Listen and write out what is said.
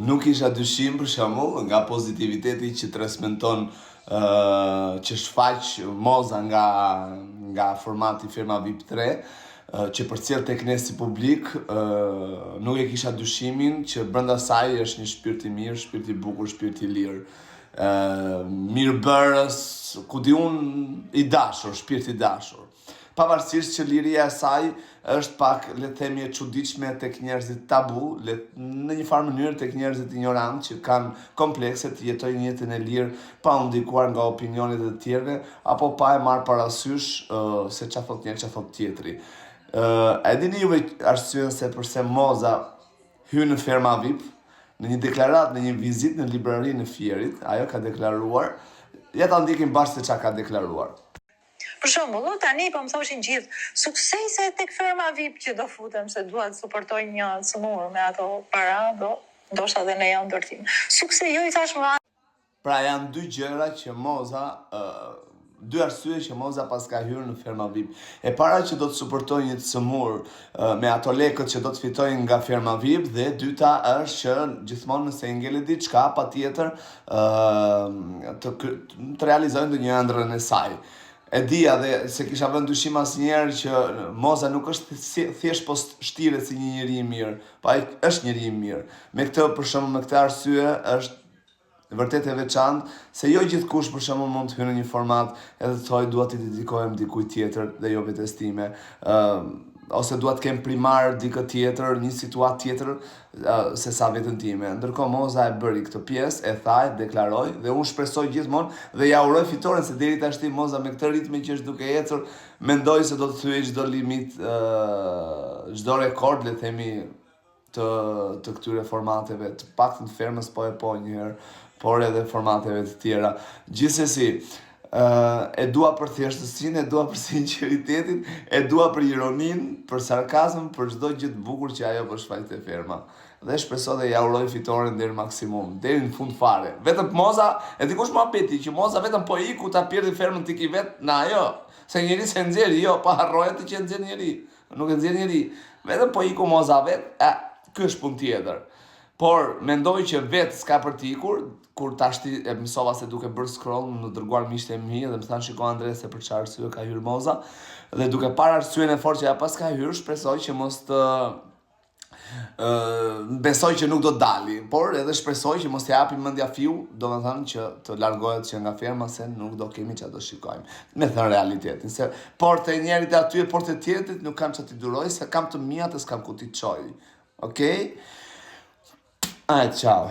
Nuk isha dyshim për shembull nga pozitiviteti që transmeton që shfaq Moza nga formati firma VIP 3, që përcjell tek ne si publik, nuk e kisha dyshimin që brenda saj është një shpirt i mirë, shpirt i bukur, shpirt i lirë. Mirëbërës, ku di unë, i dashur, shpirt i dashur. Pavarësisht që liria e saj është pak, le të themi, e çuditshme tek njerëzit tabu, në një farë mënyrë tek njerëzit ignorant që kanë komplekse të jetojnë jetën e lirë pa u ndikuar nga opinionet e tjerëve apo pa e marrë parasysh se çfarë thot njëri, çfarë thot tjetri. E dini juve arsyeën se përse Moza hyn në ferma VIP, në një deklaratë, në një vizitë në librarinë e Fierit, ajo ka deklaruar, ja ta ndjekim bashkë se çka ka deklaruar. Për shembull, tani po më thoshin gjithë suksese tek firma VIP që do futem se dua të suportoj një cëmur me ato para, ndoshta edhe ne janë ndërtim. Sukse jo, i thash më. Pra janë dy gjëra që Moza, dy arsye që Moza pas ka hyrë në firma VIP. E para që do të suportojë një cëmur me ato lekët që do të fitojnë nga firma VIP, dhe dyta është që gjithmonë nëse i ngelet diçka, patjetër të realizojnë ndonjë ëndrrën e saj. E dija dhe se kisha vënë dyshim asnjëherë që Moza nuk është thjesht po shtiret si një njeri i mirë, po ai është njeri i mirë. Me këtë, për shembull, me këtë arsye është vërtet e veçantë se jo gjithkush për shembull mund të hyjë në një format edhe të thojë dua t'i dedikohem dikujt tjetër dhe jo vetes time. Ose dua të kem primar dikë tjetër, një situatë tjetër se sa veten time. Ndërkohë Moza e bëri këtë pjesë, e tha, e deklaroi dhe unë shpresoj gjithmonë dhe ja uroj fitoren se deri tashti Moza me këtë ritme që është duke ecur, mendoj se do të thyej çdo limit, çdo rekord, le të themi, të këtyre formateve, të paktën të fermës po një herë, por edhe formateve të tjera. Gjithsesi, e dua për thjeshtësinë, e dua për sinqeritetin, e dua për ironinë, për sarkazëm, për çdo gjë të bukur që ajo po shfaq te ferma. Dhe shpresoj dhe ja uroj fitoren deri maksimum, deri në fund fare. Vetëm Moza, e dikush më apeti që Moza vetëm po iku ta pirdi fermën tik i vet na ajo. Se njeri se nxjerr, jo, pa harroja ti që nxjerr njeri. Nuk e nxjerr njeri. Vetëm po iku Moza vet, ky është punë tjetër. Por mendoj që vetë s'ka për t'ikur, kur tashti e mësova se duke bërë scroll në dërguar miqtë e mi dhe më thanë shiko Andre se për çfarë arsye ka hyrë Moza, dhe duke parë arsyen e fortë që ja pas ka hyrë, shpresoj që mos të besoj që nuk do të dali, por edhe shpresoj që mos t'i japi mendja fiu, domethënë që të largohet që nga ferma se nuk do kemi çfarë do shikojmë. Me thënë realitetin, se porte e njerit aty e porte tjetrit nuk kam çfarë t'i duroj, se kam të mia të s'kam ku t'i çoj. Okej? Ciao.